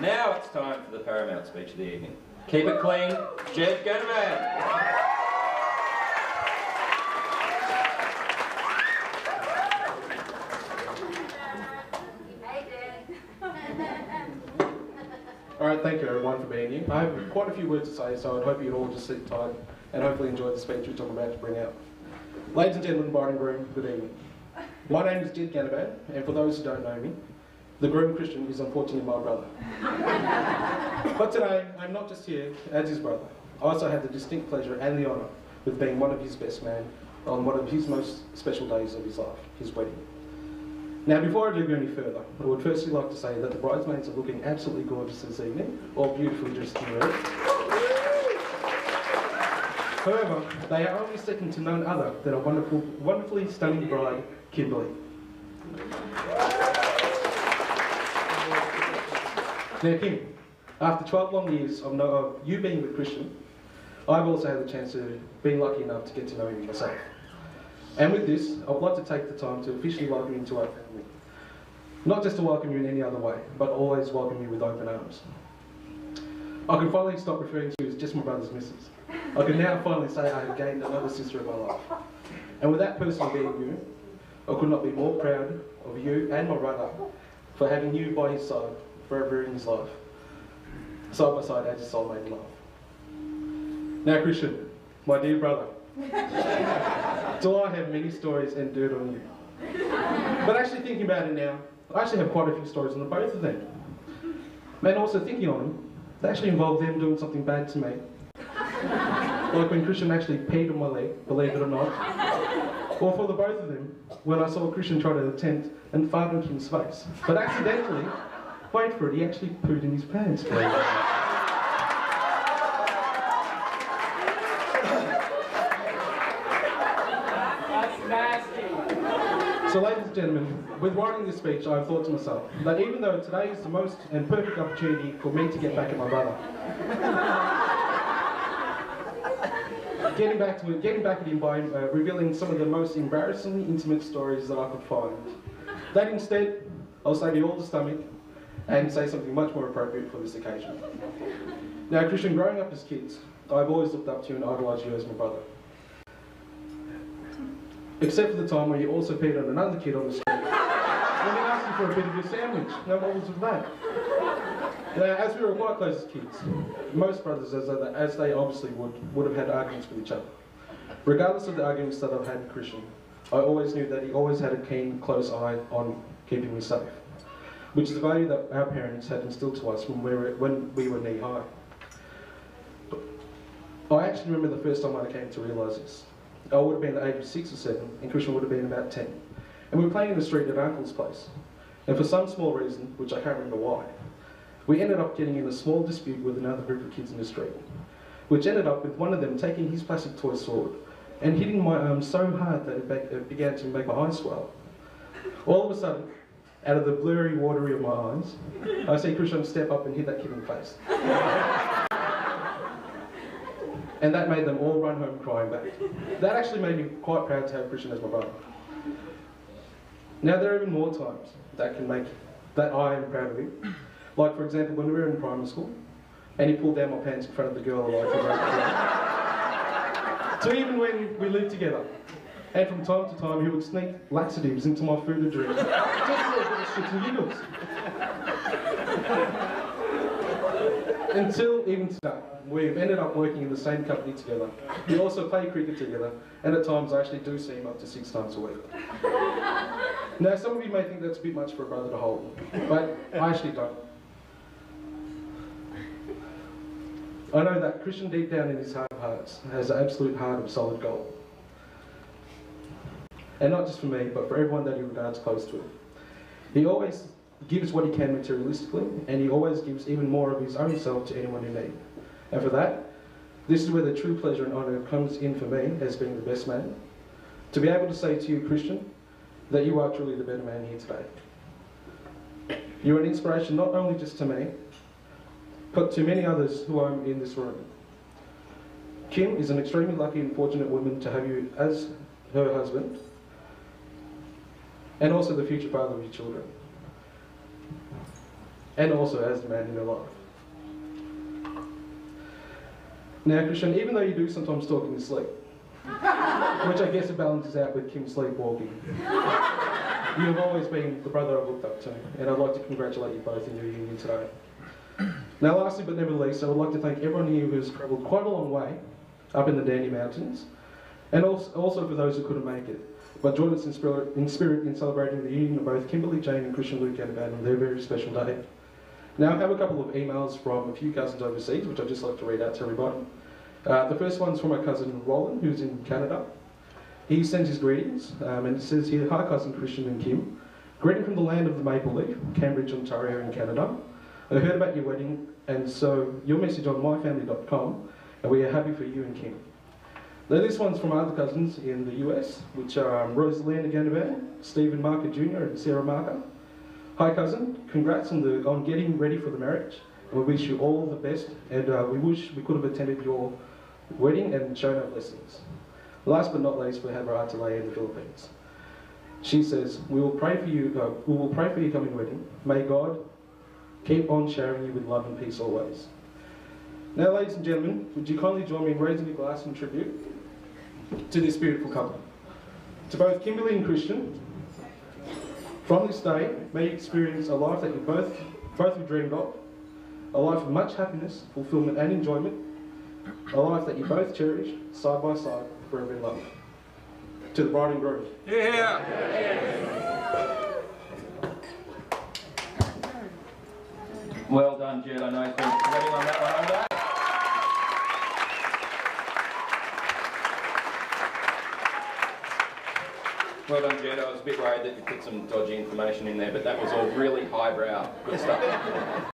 Now it's time for the paramount speech of the evening. Keep it clean, Jed Ganavan. Alright, thank you everyone for being here. I have quite a few words to say, so I'd hope you'd all just sit tight and hopefully enjoy the speech which I'm about to bring out. Ladies and gentlemen, bride and groom, good evening. My name is Jed Ganavan, and for those who don't know me, the groom Christian is unfortunately my brother. But today, I'm not just here as his brother. I also have the distinct pleasure and the honour with being one of his best men on one of his most special days of his life, his wedding. Now, before I do go any further, I would firstly like to say that the bridesmaids are looking absolutely gorgeous this evening, all beautifully dressed in red. However, they are only second to none other than our wonderfully stunning bride, Kimberly. Now, Kim, after 12 long years of you being with Christian, I've also had the chance to be lucky enough to get to know you myself. And with this, I would like to take the time to officially welcome you into our family. Not just to welcome you in any other way, but always welcome you with open arms. I can finally stop referring to you as just my brother's missus. I can now finally say I have gained another sister in my life. And with that person being you, I could not be more proud of you and my brother for having you by his side forever in his life, side by side as his soulmate in life. Now Christian, my dear brother, do I have many stories and dirt on you? But actually thinking about it now, I actually have quite a few stories on the both of them. And also thinking on them, they actually involve them doing something bad to me. Like when Christian actually peed on my leg, believe it or not. Or for the both of them, when I saw Christian try to attempt and fart on Kim's face. But accidentally, wait for it, he actually pooed in his pants. So ladies and gentlemen, with writing this speech, I've thought to myself that even though today is the most and perfect opportunity for me to get back at my brother, getting back at him by revealing some of the most embarrassingly intimate stories that I could find, that instead, I'll save you all the stomach and say something much more appropriate for this occasion. Now Christian, growing up as kids, I've always looked up to you and idolised you as my brother. Except for the time when you also peed on another kid on the street when he asked you for a bit of your sandwich. Now what was with that? Now, as we were quite close as kids, most brothers, as they obviously would have had arguments with each other. Regardless of the arguments that I've had with Christian, I always knew that he always had a keen, close eye on keeping me safe, which is a value that our parents had instilled to us when we were knee high. I actually remember the first time when I came to realise this. I would have been the age of 6 or 7, and Christian would have been about 10. And we were playing in the street at Uncle's place. And for some small reason, which I can't remember why, we ended up getting in a small dispute with another group of kids in the street, which ended up with one of them taking his plastic toy sword and hitting my arm so hard that it began to make my eyes swell. All of a sudden, out of the blurry watery of my eyes, I see Christian step up and hit that kid in the face. And that made them all run home crying back. That actually made me quite proud to have Christian as my brother. Now there are even more times that I am proud of him. Like for example, when we were in primary school, and he pulled down my pants in front of the girl I liked. So even when we lived together, and from time to time he would sneak laxatives into my food and drink, just for a bit of shits and giggles. Until even today, we've ended up working in the same company together. We also play cricket together, and at times I actually do see him up to 6 times a week. Now, some of you may think that's a bit much for a brother to hold, but I actually don't. I know that Christian deep down in his heart of hearts has an absolute heart of solid gold. And not just for me, but for everyone that he regards close to him. He always gives what he can materialistically, and he always gives even more of his own self to anyone in need. And for that, this is where the true pleasure and honour comes in for me as being the best man. To be able to say to you, Christian, that you are truly the better man here today. You're an inspiration not only just to me, but to many others who are in this room. Kim is an extremely lucky and fortunate woman to have you as her husband, and also the future father of your children. and also as the man in her life. Now, Christian, even though you do sometimes talk in your sleep, which I guess it balances out with Kim sleepwalking, you have always been the brother I've looked up to, and I'd like to congratulate you both in your union today. Now, lastly but never least, I would like to thank everyone here who has travelled quite a long way up in the Dandy Mountains, and also for those who couldn't make it, but joined us in spirit in celebrating the union of both Kimberly Jane and Christian Luke Ganavan on their very special day. Now, I have a couple of emails from a few cousins overseas, which I'd just like to read out to everybody. The first one's from my cousin Roland, who's in Canada. He sends his greetings, and it says here, "Hi cousin Christian and Kim. Greeting from the land of the maple leaf, Cambridge, Ontario in Canada. I heard about your wedding, and so your message on myfamily.com, and we are happy for you and Kim." Now this one's from other cousins in the US, which are Rosalina Ganavan, Stephen Marker Jr. and Sarah Marker. "Hi cousin, congrats on getting ready for the marriage, and we wish you all the best, and we wish we could have attended your wedding and shown our blessings. Last but not least, we have our Atelier in the Philippines." She says, "We will pray for you. We will pray for your coming wedding. May God keep on showering you with love and peace always." Now, ladies and gentlemen, would you kindly join me in raising a glass in tribute to this beautiful couple? To both Kimberly and Christian, from this day, may you experience a life that you both have dreamed of, a life of much happiness, fulfillment and enjoyment, a life that you both cherish, side by side, forever in love. To the bride and groom. Yeah! Well done, Jed. I know he's been sweating on that one over. Well done, Jed. I was a bit worried that you put some dodgy information in there, but that was all really highbrow. Good stuff.